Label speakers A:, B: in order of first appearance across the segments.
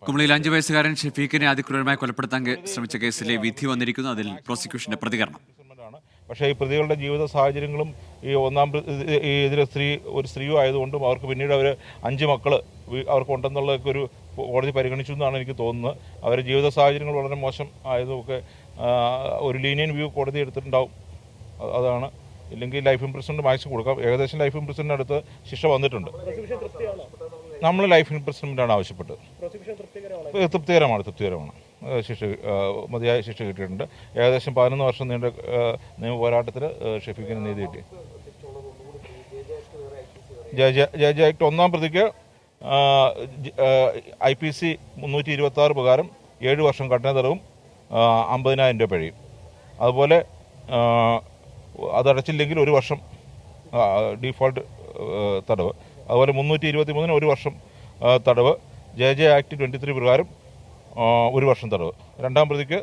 A: കുമളിയിൽ 5 വയസ്സുകാരൻ ഷെഫീഖിനെ അതിക്രൂരമായി കൊലപ്പെടുത്താൻ ശ്രമിച്ച കേസിലെ വിധി വന്നിരിക്കുന്നു. അതിൽ പ്രോസിക്യൂഷന്റെ പ്രതികരണം.
B: പക്ഷേ ഈ പ്രതികളുടെ ജീവിത സാഹചര്യങ്ങളും ഈ ഇതിലെ ഒരു സ്ത്രീയും ആയതുകൊണ്ടും അവർക്ക് പിന്നീട് അവർ 5 മക്കൾ അവർക്കുണ്ടെന്നുള്ളതൊക്കെ ഒരു കോടതി പരിഗണിച്ചു എന്നാണ് എനിക്ക് തോന്നുന്നത്. അവരുടെ ജീവിത സാഹചര്യങ്ങൾ വളരെ മോശം ആയതുമൊക്കെ ഒരു ലീനിയൻ വ്യൂ കോടതി എടുത്തിട്ടുണ്ടാവും. അതാണ്. ഇല്ലെങ്കിൽ ലൈഫ് ഇംപ്രിസൺമെന്റ് മാക്സിമം കൊടുക്കാം. ഏകദേശം ലൈഫ് ഇംപ്രിസൺമെന്റ് അടുത്ത് ശിക്ഷ വന്നിട്ടുണ്ട്. നമ്മൾ ലൈഫ് ഇംപ്രിസൺമെന്റാണ് ആവശ്യപ്പെട്ടത്. തൃപ്തികരമാണ്. ശിക്ഷ മതിയായ ശിക്ഷ കിട്ടിയിട്ടുണ്ട്. ഏകദേശം 11 വർഷം നീണ്ട നിയമ പോരാട്ടത്തിൽ ഷെഫീഖിന് നീതി കിട്ടി. ജെ ആക്ട് 1-ാം പ്രതിക്ക് IPC 326 പ്രകാരം 7 വർഷം കഠിന തടവും 50,000 രൂപ പിഴയും. അതുപോലെ അതടച്ചില്ലെങ്കിൽ 1 വർഷം ഡീഫോൾട്ട് തടവ്. അതുപോലെ 323 1 വർഷം തടവ്. ജെ ആക്ട് 23 പ്രകാരം 1 വർഷം തടവ്. 2-ാം പ്രതിക്ക്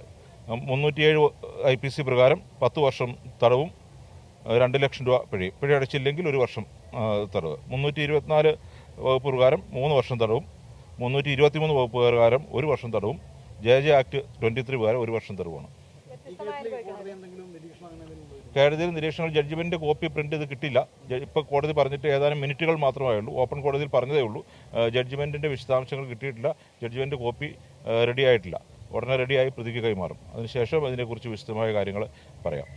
B: 307 IPC പ്രകാരം 10 വർഷം തടവും 2 ലക്ഷം രൂപ പിഴയും. പിഴ അടച്ചില്ലെങ്കിൽ 1 വർഷം തടവ്. 324 വകുപ്പ് പ്രകാരം 3 വർഷം തടവും. 323 വകുപ്പ് പ്രകാരം 1 വർഷം തടവും. ജെ ആക്ട് 23 പ്രകാരം 1 വർഷം തടവുമാണ്. കോടതിയിൽ നിരീക്ഷണങ്ങൾ ജഡ്ജ്മെന്റ് കോപ്പി പ്രിന്റ് ഇത് കിട്ടില്ല. ഇപ്പോൾ കോടതി പറഞ്ഞിട്ട് ഏതാനും മിനിറ്റുകൾ മാത്രമേ ഉള്ളൂ. ഓപ്പൺ കോടതിയിൽ പറഞ്ഞതേ ഉള്ളൂ. ജഡ്ജ്മെന്റിന്റെ വിശദാംശങ്ങൾ കിട്ടിയിട്ടില്ല. ജഡ്ജ്മെന്റ് കോപ്പി റെഡി ആയിട്ടില്ല. ഉടനെ റെഡിയായി പ്രതിക്ക് കൈമാറും. അതിനുശേഷം അതിനെക്കുറിച്ച് വിശദമായ കാര്യങ്ങൾ പറയാം.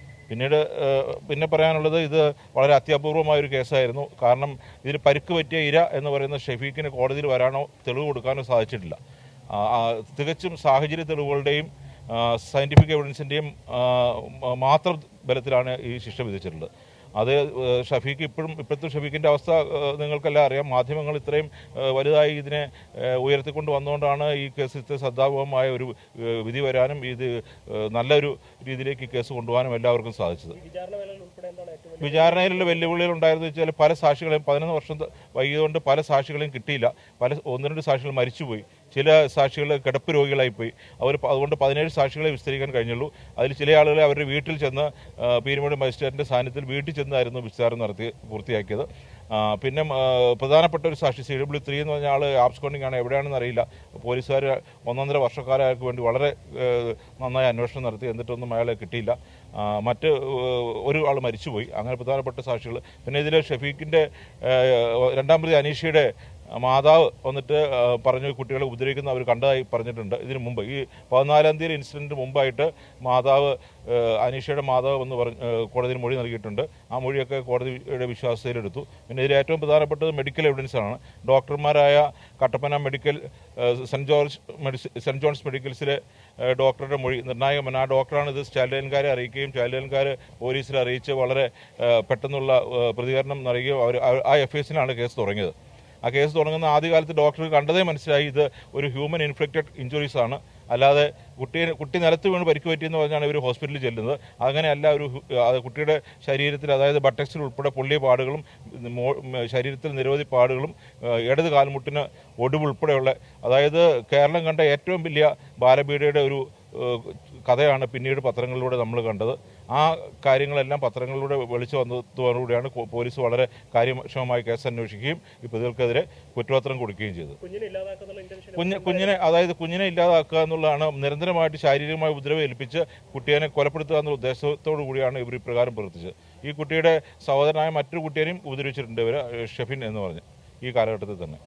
B: പിന്നെ പറയാനുള്ളത്, ഇത് വളരെ അത്യപൂർവമായൊരു കേസായിരുന്നു. കാരണം ഇതിന് പരിക്ക് പറ്റിയ ഇര എന്ന് പറയുന്ന ഷെഫീഖിന് കോടതിയിൽ വരാനോ തെളിവ് കൊടുക്കാനോ സാധിച്ചിട്ടില്ല. തികച്ചും സാഹചര്യ തെളിവുകളുടെയും സയൻറ്റിഫിക് എവിഡൻസിൻ്റെയും മാത്രം ബലത്തിലാണ് ഈ ശിക്ഷ വിധിച്ചിട്ടുള്ളത്. അത് ഷഫീഖ് ഇപ്പോഴത്തെ ഷഫീഖിൻ്റെ അവസ്ഥ നിങ്ങൾക്കെല്ലാം അറിയാം. മാധ്യമങ്ങൾ ഇത്രയും വലുതായി ഇതിനെ ഉയർത്തിക്കൊണ്ട് വന്നുകൊണ്ടാണ് ഈ കേസ് ഇത്ര ശ്രദ്ധാപൂർവമായ ഒരു വിധി വരാനും ഇത് നല്ലൊരു രീതിയിലേക്ക് ഈ കേസ് കൊണ്ടുപോകാനും എല്ലാവർക്കും സാധിച്ചത്. വിചാരണയിലുള്ള വെല്ലുവിളികൾ ഉണ്ടായിരുന്നു വെച്ചാൽ പല സാക്ഷികളെയും 11 വർഷം വൈകിയതുകൊണ്ട് പല സാക്ഷികളെയും കിട്ടിയില്ല. 1-2 സാക്ഷികൾ മരിച്ചുപോയി. ചില സാക്ഷികൾ കിടപ്പ് രോഗികളായിപ്പോയി. അതുകൊണ്ട് 17 സാക്ഷികളെ വിസ്തരിക്കാൻ കഴിഞ്ഞുള്ളൂ. അതിൽ ചില ആളുകളെ അവരുടെ വീട്ടിൽ ചെന്ന് പീരുമേട് മജിസ്ട്രേറ്റിൻ്റെ സാന്നിധ്യത്തിൽ വീട്ടിൽ ചെന്നായിരുന്നു വിസ്താരം പൂർത്തിയാക്കിയത്. പിന്നെ പ്രധാനപ്പെട്ട ഒരു സാക്ഷി CW3 എന്ന് പറഞ്ഞ ആൾ ആബ്സ്കോണ്ടിങ് ആണ്. എവിടെയാണെന്ന് അറിയില്ല. പോലീസുകാർ 1.5 വർഷക്കാലങ്ങൾക്ക് വേണ്ടി വളരെ നന്നായി അന്വേഷണം നടത്തി. എന്നിട്ടൊന്നും അയാളെ കിട്ടിയില്ല. മറ്റ് ഒരു ആൾ മരിച്ചുപോയി. അങ്ങനെ പ്രധാനപ്പെട്ട സാക്ഷികൾ. പിന്നെ ഇതിൽ ഷെഫീഖിൻ്റെ 2-ാം പ്രതി അനീഷയുടെ മാതാവ് വന്നിട്ട് പറഞ്ഞു കുട്ടികളെ ഉപദ്രവിക്കുന്ന അവർ കണ്ടതായി പറഞ്ഞിട്ടുണ്ട്. ഇതിനു മുമ്പ് ഈ 14-ാം തീയതി ഇൻസിഡൻറ്റ് മുമ്പായിട്ട് അനീഷയുടെ മാതാവ് എന്ന് കോടതിയിൽ മൊഴി നൽകിയിട്ടുണ്ട്. ആ മൊഴിയൊക്കെ കോടതിയുടെ വിശ്വാസത്തിലെടുത്തു. പിന്നെ ഇതിൽ ഏറ്റവും പ്രധാനപ്പെട്ടത് മെഡിക്കൽ എവിഡൻസാണ്. ഡോക്ടർമാരായ കട്ടപ്പന മെഡിക്കൽ സെൻറ്റ് ജോൺസ് മെഡിക്കൽസിലെ ഡോക്ടറുടെ മൊഴി നിർണായകമാണ്. ആ ഡോക്ടറാണ് ഇത് ചൈൽഡ് ലൈൻകാരെ അറിയിക്കുകയും ചൈൽഡ് ലൈൻകാർ പോലീസിൽ അറിയിച്ച് വളരെ പെട്ടെന്നുള്ള പ്രതികരണം നൽകുകയും ആ FISനാണ് കേസ് തുടങ്ങിയത്. ആ കേസ് തുടങ്ങുന്ന ആദ്യകാലത്ത് ഡോക്ടർക്ക് കണ്ടതേ മനസ്സിലായി ഇത് ഒരു ഹ്യൂമൻ ഇൻഫ്ലിക്റ്റഡ് ഇഞ്ചുറീസ് ആണ്. അല്ലാതെ കുട്ടി നിലത്ത് വീണ് പരിക്ക് പറ്റിയെന്ന് പറഞ്ഞാണ് ഇവർ ഹോസ്പിറ്റലിൽ ചെല്ലുന്നത്. അങ്ങനെയല്ല. കുട്ടിയുടെ ശരീരത്തിൽ, അതായത് ബട്ടക്സിൽ ഉൾപ്പെടെ പൊള്ളിയ പാടുകളും ശരീരത്തിൽ നിരവധി പാടുകളും ഇടത് കാൽമുട്ടിന് ഒടിവുൾപ്പെടെയുള്ള, അതായത് കേരളം കണ്ട ഏറ്റവും വലിയ ബാലപീഡയുടെ ഒരു കഥയാണ് പിന്നീട് പത്രങ്ങളിലൂടെ നമ്മൾ കണ്ടത്. ആ കാര്യങ്ങളെല്ലാം പത്രങ്ങളിലൂടെ വെളിച്ചു വന്നതോടുകൂടിയാണ് പോലീസ് വളരെ കാര്യക്ഷമമായി കേസ് അന്വേഷിക്കുകയും ഈ പ്രതികൾക്കെതിരെ കുറ്റപത്രം കൊടുക്കുകയും ചെയ്തത്. കുഞ്ഞിനെ ഇല്ലാതാക്കുക എന്നുള്ളതാണ്. നിരന്തരമായിട്ട് ശാരീരികമായ ഉപദ്രവം ഏൽപ്പിച്ച് കുട്ടിയെ കൊലപ്പെടുത്തുക എന്നുള്ള ഉദ്ദേശത്തോടു കൂടിയാണ് ഇവർ ഇപ്രകാരം പ്രവർത്തിച്ചത്. ഈ കുട്ടിയുടെ സഹോദരനായ മറ്റൊരു കുട്ടിയെയും ഉപദ്രവിച്ചിട്ടുണ്ട് ഇവർ, ഷെഫിൻ എന്ന് പറഞ്ഞ്, ഈ കാലഘട്ടത്തിൽ തന്നെ.